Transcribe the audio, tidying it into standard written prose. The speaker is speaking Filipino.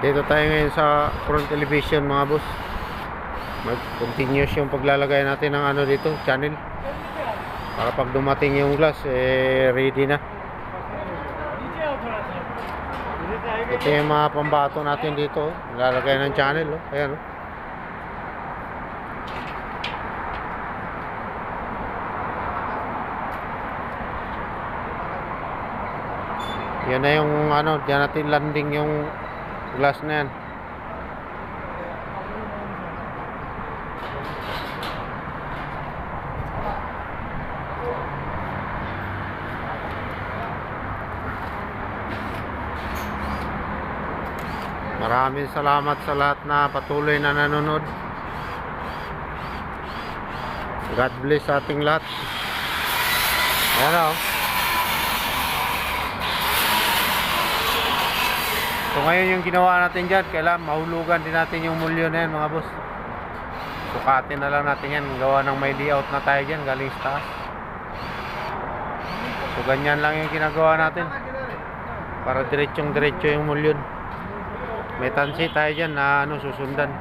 Dito tayo ngayon sa front television mga boss. Mag-continuous yung paglalagay natin ng ano dito, channel. Para pag dumating yung glass, ready na. Ito yung mga pambato natin dito, lalagay ng channel, oh. Ayan, oh. Yan na yung ano, diyan natin landing yung glass na yan. Maraming salamat sa lahat na patuloy na nanonood. God bless sa ating lahat. Ayan, oh. So ngayon yung ginawa natin dyan, kailangan mahulugan din natin yung mulyo na yan mga boss. Sukatin na lang natin yan, gawa ng may layout na tayo dyan galing sa taas. So ganyan lang yung ginagawa natin, para diretsong diretso yung mulyon. May tansi tayo dyan na ano, susundan.